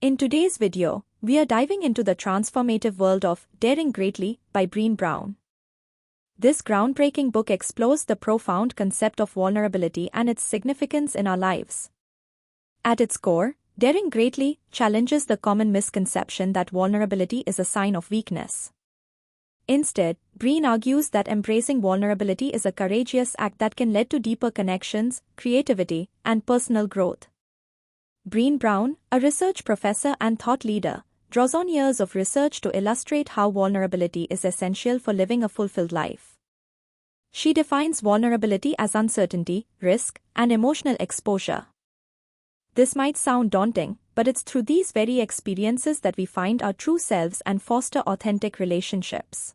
In today's video, we are diving into the transformative world of Daring Greatly by Brené Brown. This groundbreaking book explores the profound concept of vulnerability and its significance in our lives. At its core, Daring Greatly challenges the common misconception that vulnerability is a sign of weakness. Instead, Brené argues that embracing vulnerability is a courageous act that can lead to deeper connections, creativity, and personal growth. Brené Brown, a research professor and thought leader, draws on years of research to illustrate how vulnerability is essential for living a fulfilled life. She defines vulnerability as uncertainty, risk, and emotional exposure. This might sound daunting, but it's through these very experiences that we find our true selves and foster authentic relationships.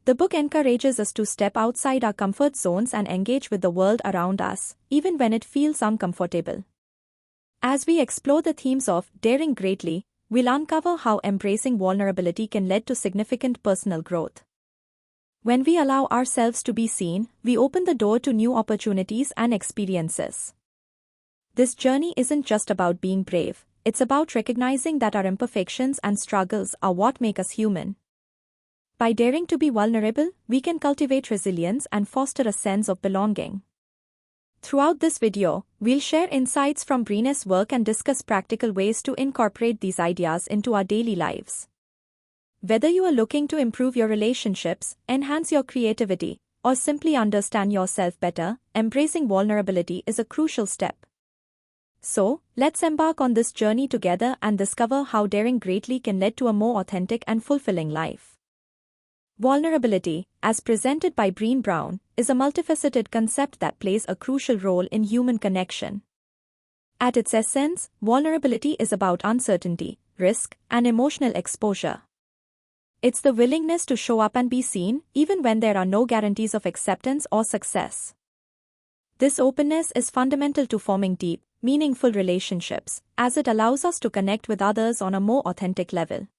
The book encourages us to step outside our comfort zones and engage with the world around us, even when it feels uncomfortable. As we explore the themes of Daring Greatly, we'll uncover how embracing vulnerability can lead to significant personal growth. When we allow ourselves to be seen, we open the door to new opportunities and experiences. This journey isn't just about being brave, it's about recognizing that our imperfections and struggles are what make us human. By daring to be vulnerable, we can cultivate resilience and foster a sense of belonging. Throughout this video, we'll share insights from Brené's work and discuss practical ways to incorporate these ideas into our daily lives. Whether you are looking to improve your relationships, enhance your creativity, or simply understand yourself better, embracing vulnerability is a crucial step. So, let's embark on this journey together and discover how daring greatly can lead to a more authentic and fulfilling life. Vulnerability, as presented by Brené Brown, is a multifaceted concept that plays a crucial role in human connection. At its essence, vulnerability is about uncertainty, risk, and emotional exposure. It's the willingness to show up and be seen, even when there are no guarantees of acceptance or success. This openness is fundamental to forming deep, meaningful relationships, as it allows us to connect with others on a more authentic level.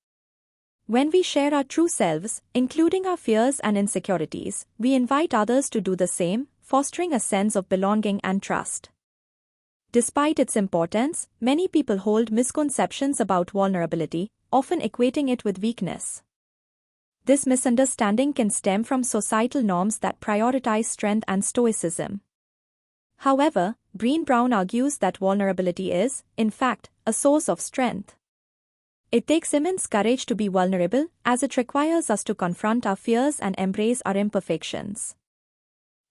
When we share our true selves, including our fears and insecurities, we invite others to do the same, fostering a sense of belonging and trust. Despite its importance, many people hold misconceptions about vulnerability, often equating it with weakness. This misunderstanding can stem from societal norms that prioritize strength and stoicism. However, Brené Brown argues that vulnerability is, in fact, a source of strength. It takes immense courage to be vulnerable, as it requires us to confront our fears and embrace our imperfections.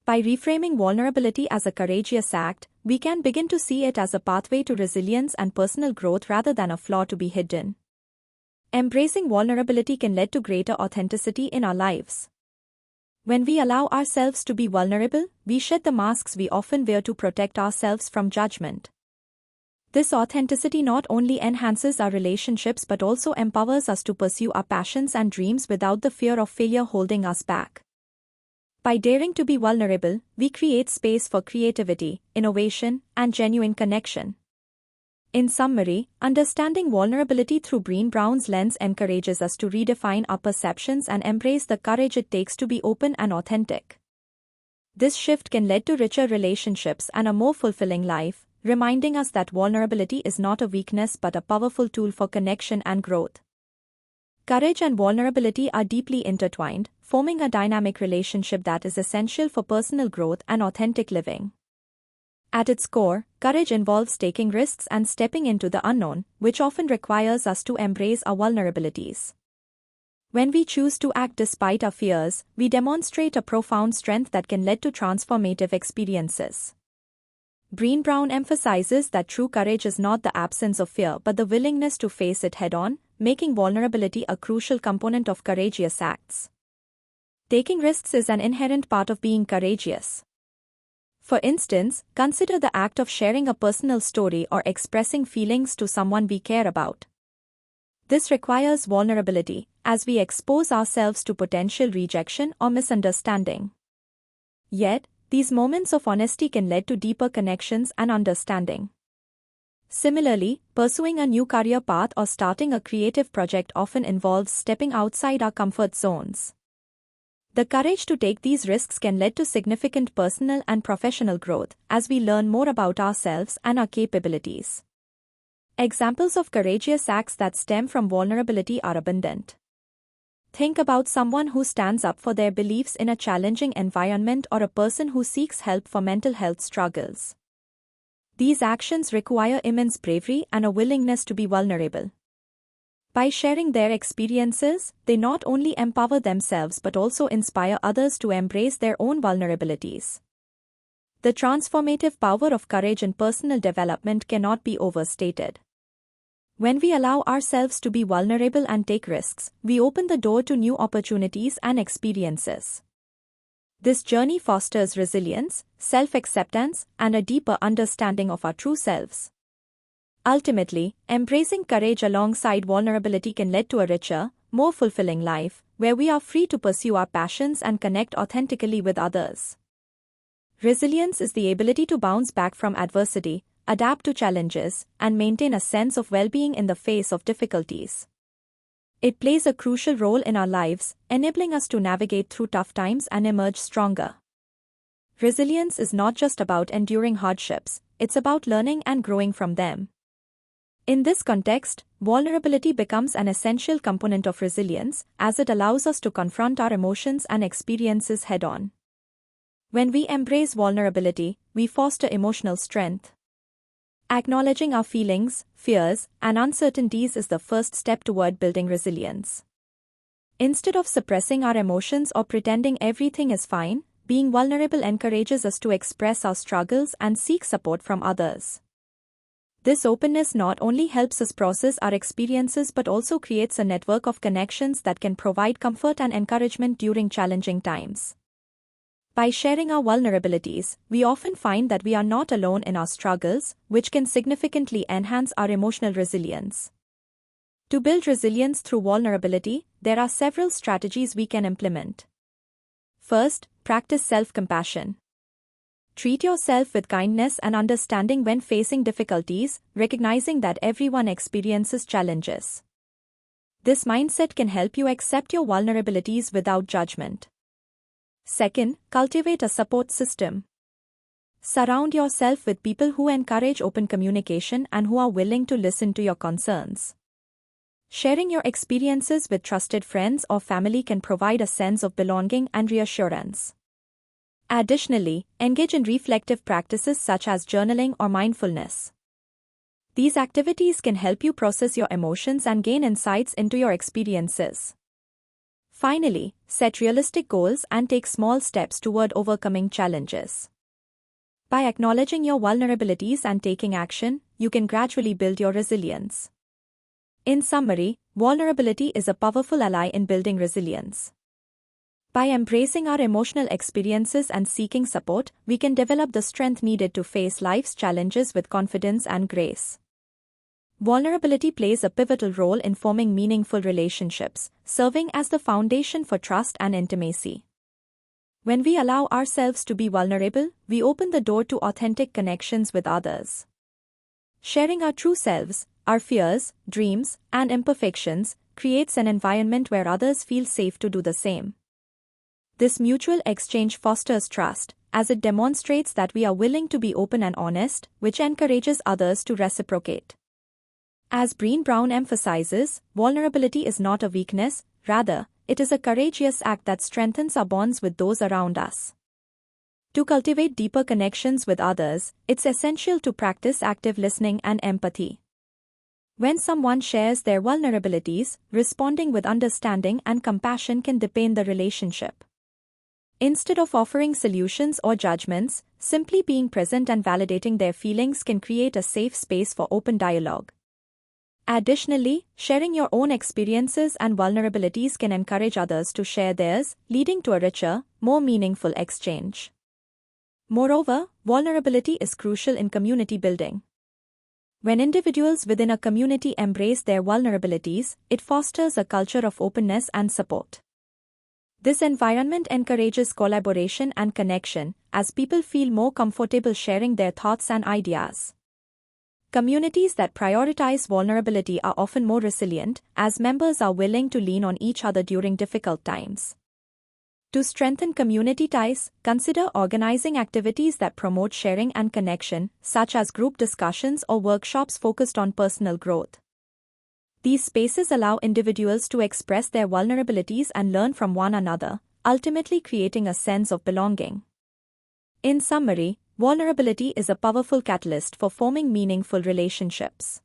By reframing vulnerability as a courageous act, we can begin to see it as a pathway to resilience and personal growth rather than a flaw to be hidden. Embracing vulnerability can lead to greater authenticity in our lives. When we allow ourselves to be vulnerable, we shed the masks we often wear to protect ourselves from judgment. This authenticity not only enhances our relationships but also empowers us to pursue our passions and dreams without the fear of failure holding us back. By daring to be vulnerable, we create space for creativity, innovation, and genuine connection. In summary, understanding vulnerability through Brené Brown's lens encourages us to redefine our perceptions and embrace the courage it takes to be open and authentic. This shift can lead to richer relationships and a more fulfilling life, reminding us that vulnerability is not a weakness but a powerful tool for connection and growth. Courage and vulnerability are deeply intertwined, forming a dynamic relationship that is essential for personal growth and authentic living. At its core, courage involves taking risks and stepping into the unknown, which often requires us to embrace our vulnerabilities. When we choose to act despite our fears, we demonstrate a profound strength that can lead to transformative experiences. Brené Brown emphasizes that true courage is not the absence of fear but the willingness to face it head-on, making vulnerability a crucial component of courageous acts. Taking risks is an inherent part of being courageous. For instance, consider the act of sharing a personal story or expressing feelings to someone we care about. This requires vulnerability, as we expose ourselves to potential rejection or misunderstanding. Yet, these moments of honesty can lead to deeper connections and understanding. Similarly, pursuing a new career path or starting a creative project often involves stepping outside our comfort zones. The courage to take these risks can lead to significant personal and professional growth as we learn more about ourselves and our capabilities. Examples of courageous acts that stem from vulnerability are abundant. Think about someone who stands up for their beliefs in a challenging environment or a person who seeks help for mental health struggles. These actions require immense bravery and a willingness to be vulnerable. By sharing their experiences, they not only empower themselves but also inspire others to embrace their own vulnerabilities. The transformative power of courage in personal development cannot be overstated. When we allow ourselves to be vulnerable and take risks, we open the door to new opportunities and experiences. This journey fosters resilience, self-acceptance, and a deeper understanding of our true selves. Ultimately, embracing courage alongside vulnerability can lead to a richer, more fulfilling life, where we are free to pursue our passions and connect authentically with others. Resilience is the ability to bounce back from adversity, adapt to challenges, and maintain a sense of well-being in the face of difficulties. It plays a crucial role in our lives, enabling us to navigate through tough times and emerge stronger. Resilience is not just about enduring hardships, it's about learning and growing from them. In this context, vulnerability becomes an essential component of resilience, as it allows us to confront our emotions and experiences head-on. When we embrace vulnerability, we foster emotional strength. Acknowledging our feelings, fears, and uncertainties is the first step toward building resilience. Instead of suppressing our emotions or pretending everything is fine, being vulnerable encourages us to express our struggles and seek support from others. This openness not only helps us process our experiences but also creates a network of connections that can provide comfort and encouragement during challenging times. By sharing our vulnerabilities, we often find that we are not alone in our struggles, which can significantly enhance our emotional resilience. To build resilience through vulnerability, there are several strategies we can implement. First, practice self-compassion. Treat yourself with kindness and understanding when facing difficulties, recognizing that everyone experiences challenges. This mindset can help you accept your vulnerabilities without judgment. Second, cultivate a support system. Surround yourself with people who encourage open communication and who are willing to listen to your concerns. Sharing your experiences with trusted friends or family can provide a sense of belonging and reassurance. Additionally, engage in reflective practices such as journaling or mindfulness. These activities can help you process your emotions and gain insights into your experiences. Finally, set realistic goals and take small steps toward overcoming challenges. By acknowledging your vulnerabilities and taking action, you can gradually build your resilience. In summary, vulnerability is a powerful ally in building resilience. By embracing our emotional experiences and seeking support, we can develop the strength needed to face life's challenges with confidence and grace. Vulnerability plays a pivotal role in forming meaningful relationships, serving as the foundation for trust and intimacy. When we allow ourselves to be vulnerable, we open the door to authentic connections with others. Sharing our true selves, our fears, dreams, and imperfections, creates an environment where others feel safe to do the same. This mutual exchange fosters trust, as it demonstrates that we are willing to be open and honest, which encourages others to reciprocate. As Brené Brown emphasizes, vulnerability is not a weakness, rather, it is a courageous act that strengthens our bonds with those around us. To cultivate deeper connections with others, it's essential to practice active listening and empathy. When someone shares their vulnerabilities, responding with understanding and compassion can deepen the relationship. Instead of offering solutions or judgments, simply being present and validating their feelings can create a safe space for open dialogue. Additionally, sharing your own experiences and vulnerabilities can encourage others to share theirs, leading to a richer, more meaningful exchange. Moreover, vulnerability is crucial in community building. When individuals within a community embrace their vulnerabilities, it fosters a culture of openness and support. This environment encourages collaboration and connection, as people feel more comfortable sharing their thoughts and ideas. Communities that prioritize vulnerability are often more resilient, as members are willing to lean on each other during difficult times. To strengthen community ties, consider organizing activities that promote sharing and connection, such as group discussions or workshops focused on personal growth. These spaces allow individuals to express their vulnerabilities and learn from one another, ultimately creating a sense of belonging. In summary, vulnerability is a powerful catalyst for forming meaningful relationships.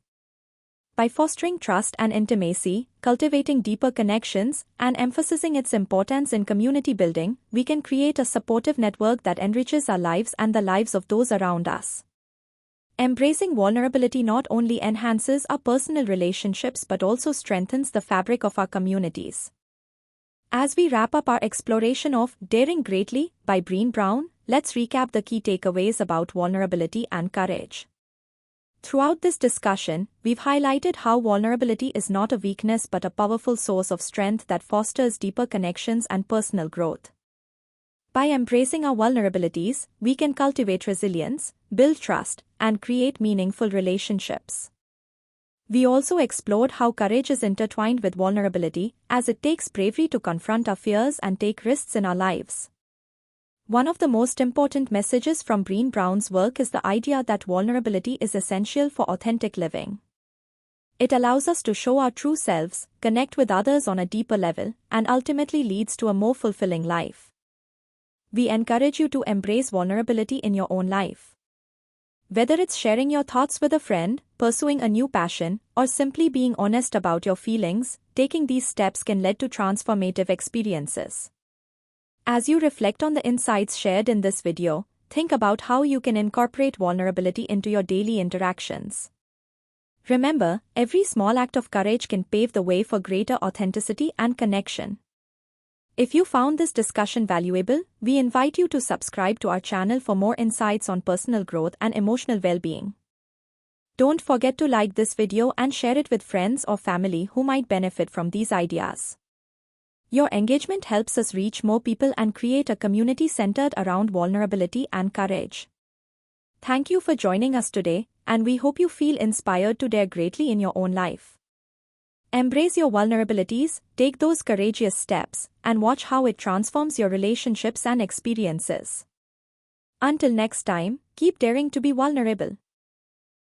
By fostering trust and intimacy, cultivating deeper connections, and emphasizing its importance in community building, we can create a supportive network that enriches our lives and the lives of those around us. Embracing vulnerability not only enhances our personal relationships but also strengthens the fabric of our communities. As we wrap up our exploration of Daring Greatly by Brené Brown, let's recap the key takeaways about vulnerability and courage. Throughout this discussion, we've highlighted how vulnerability is not a weakness but a powerful source of strength that fosters deeper connections and personal growth. By embracing our vulnerabilities, we can cultivate resilience, build trust, and create meaningful relationships. We also explored how courage is intertwined with vulnerability, as it takes bravery to confront our fears and take risks in our lives. One of the most important messages from Brené Brown's work is the idea that vulnerability is essential for authentic living. It allows us to show our true selves, connect with others on a deeper level, and ultimately leads to a more fulfilling life. We encourage you to embrace vulnerability in your own life. Whether it's sharing your thoughts with a friend, pursuing a new passion, or simply being honest about your feelings, taking these steps can lead to transformative experiences. As you reflect on the insights shared in this video, think about how you can incorporate vulnerability into your daily interactions. Remember, every small act of courage can pave the way for greater authenticity and connection. If you found this discussion valuable, we invite you to subscribe to our channel for more insights on personal growth and emotional well-being. Don't forget to like this video and share it with friends or family who might benefit from these ideas. Your engagement helps us reach more people and create a community centered around vulnerability and courage. Thank you for joining us today, and we hope you feel inspired to dare greatly in your own life. Embrace your vulnerabilities, take those courageous steps, and watch how it transforms your relationships and experiences. Until next time, keep daring to be vulnerable.